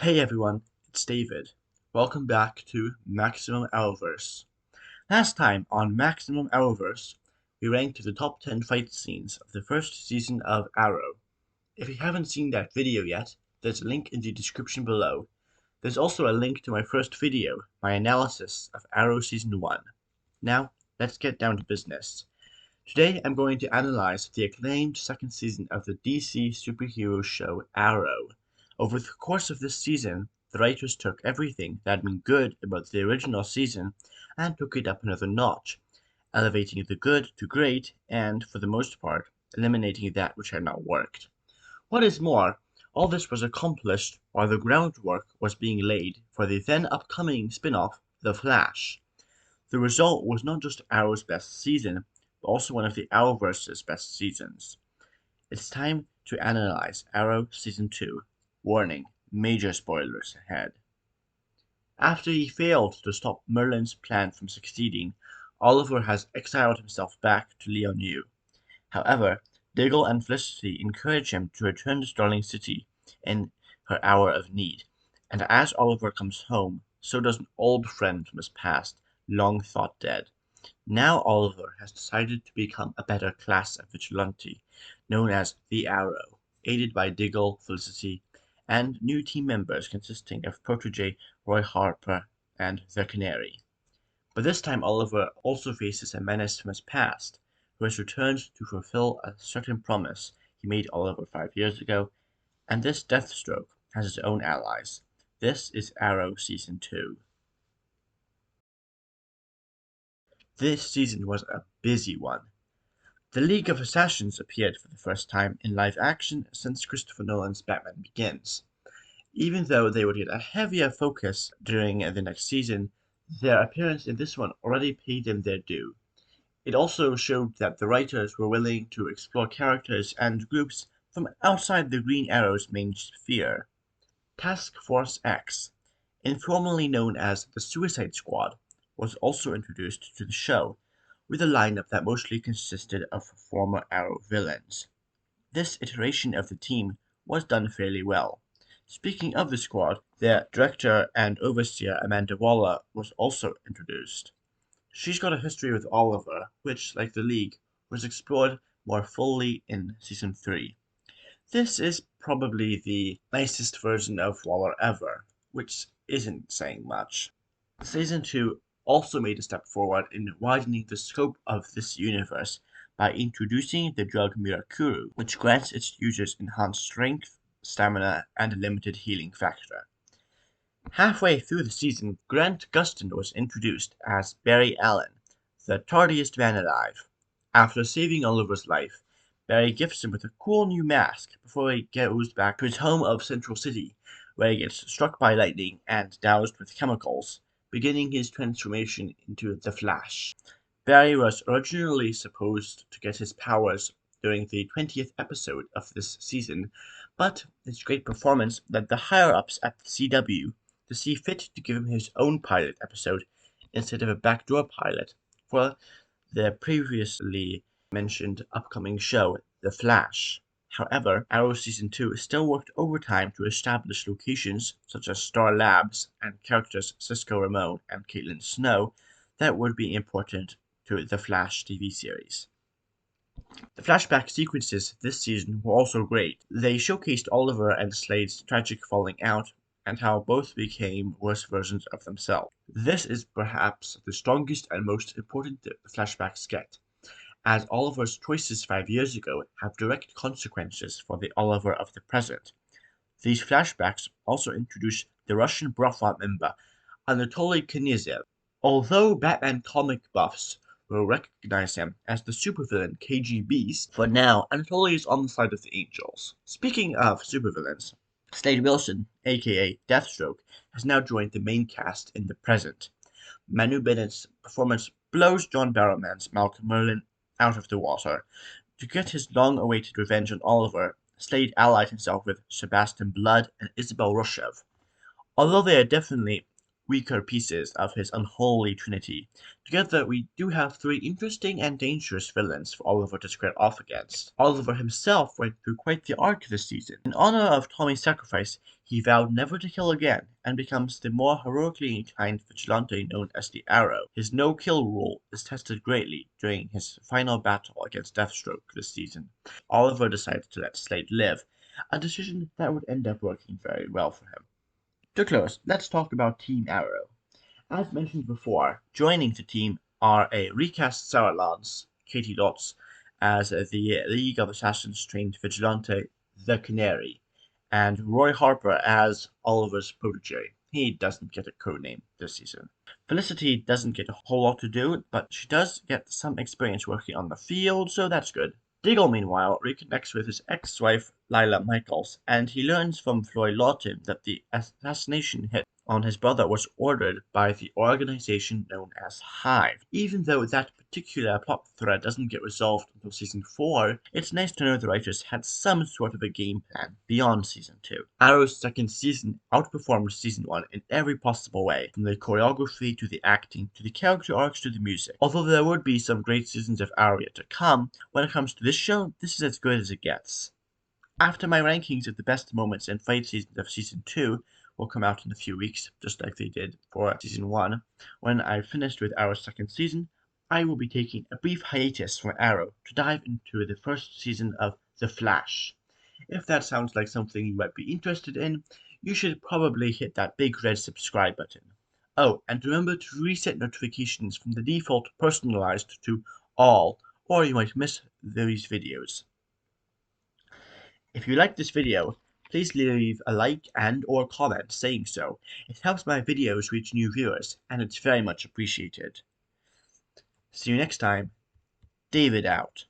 Hey everyone, it's David. Welcome back to Maximum Arrowverse. Last time on Maximum Arrowverse, we ranked the top 10 fight scenes of the first season of Arrow. If you haven't seen that video yet, there's a link in the description below. There's also a link to my first video, my analysis of Arrow Season 1. Now, let's get down to business. Today I'm going to analyze the acclaimed second season of the DC superhero show Arrow. Over the course of this season, the writers took everything that had been good about the original season and took it up another notch, elevating the good to great and, for the most part, eliminating that which had not worked. What is more, all this was accomplished while the groundwork was being laid for the then upcoming spin-off, The Flash. The result was not just Arrow's best season, but also one of the Arrowverse's best seasons. It's time to analyze Arrow Season 2. Warning, major spoilers ahead. After he failed to stop Merlin's plan from succeeding, Oliver has exiled himself back to Leonew. However, Diggle and Felicity encourage him to return to Starling City in her hour of need, and as Oliver comes home, so does an old friend from his past, long thought dead. Now Oliver has decided to become a better class of vigilante, known as the Arrow, aided by Diggle, Felicity, and new team members consisting of Protege, Roy Harper, and the Canary. But this time Oliver also faces a menace from his past, who has returned to fulfill a certain promise he made Oliver 5 years ago, and this Deathstroke has his own allies. This is Arrow Season 2. This season was a busy one. The League of Assassins appeared for the first time in live action since Christopher Nolan's Batman Begins. Even though they would get a heavier focus during the next season, their appearance in this one already paid them their due. It also showed that the writers were willing to explore characters and groups from outside the Green Arrow's main sphere. Task Force X, informally known as the Suicide Squad, was also introduced to the show, with a lineup that mostly consisted of former Arrow villains. This iteration of the team was done fairly well. Speaking of the squad, their director and overseer Amanda Waller was also introduced. She's got a history with Oliver, which, like the League, was explored more fully in Season 3. This is probably the nicest version of Waller ever, which isn't saying much. Season 2 also made a step forward in widening the scope of this universe by introducing the drug Mirakuru, which grants its users enhanced strength, stamina, and a limited healing factor. Halfway through the season, Grant Gustin was introduced as Barry Allen, the tardiest man alive. After saving Oliver's life, Barry gifts him with a cool new mask before he goes back to his home of Central City, where he gets struck by lightning and doused with chemicals, beginning his transformation into the Flash. Barry was originally supposed to get his powers during the 20th episode of this season, but his great performance led the higher-ups at the CW to see fit to give him his own pilot episode instead of a backdoor pilot for the previously mentioned upcoming show, The Flash. However, Arrow Season 2 still worked overtime to establish locations such as Star Labs and characters Cisco Ramon and Caitlin Snow that would be important to the Flash TV series. The flashback sequences this season were also great. They showcased Oliver and Slade's tragic falling out and how both became worse versions of themselves. This is perhaps the strongest and most important the flashbacks get, as Oliver's choices 5 years ago have direct consequences for the Oliver of the present. These flashbacks also introduce the Russian Bratva member Anatoly Knyazev. Although Batman comic buffs will recognize him as the supervillain KG Beast, for now Anatoly is on the side of the Angels. Speaking of supervillains, Slade Wilson, aka Deathstroke, has now joined the main cast in the present. Manu Bennett's performance blows John Barrowman's Malcolm Merlyn out of the water. To get his long-awaited revenge on Oliver, Slade allied himself with Sebastian Blood and Isabel Rushev. Although they are definitely weaker pieces of his unholy trinity. Together, we do have three interesting and dangerous villains for Oliver to square off against. Oliver himself went through quite the arc this season. In honor of Tommy's sacrifice, he vowed never to kill again, and becomes the more heroically inclined vigilante known as the Arrow. His no-kill rule is tested greatly during his final battle against Deathstroke this season. Oliver decides to let Slade live, a decision that would end up working very well for him. To close, let's talk about Team Arrow. As mentioned before, joining the team are a recast Sarah Lance, Katie Lotz, as the League of Assassins trained vigilante, the Canary, and Roy Harper as Oliver's protege. He doesn't get a codename this season. Felicity doesn't get a whole lot to do, but she does get some experience working on the field, so that's good. Diggle, meanwhile, reconnects with his ex-wife, Lila Michaels, and he learns from Floyd Lawton that the assassination hit on his brother was ordered by the organization known as Hive. Even though that particular plot thread doesn't get resolved until season 4, it's nice to know the writers had some sort of a game plan beyond season 2. Arrow's second season outperformed season 1 in every possible way, from the choreography to the acting to the character arcs to the music. Although there would be some great seasons of Arrow yet to come, when it comes to this show, this is as good as it gets. After my rankings of the best moments and fight seasons of season 2 will come out in a few weeks, just like they did for season 1, when I've finished with Arrow's second season, I will be taking a brief hiatus from Arrow to dive into the first season of The Flash. If that sounds like something you might be interested in, you should probably hit that big red subscribe button. Oh, and remember to reset notifications from the default personalized to all, or you might miss these videos. If you like this video, please leave a like and or comment saying so. It helps my videos reach new viewers, and it's very much appreciated. See you next time. David out.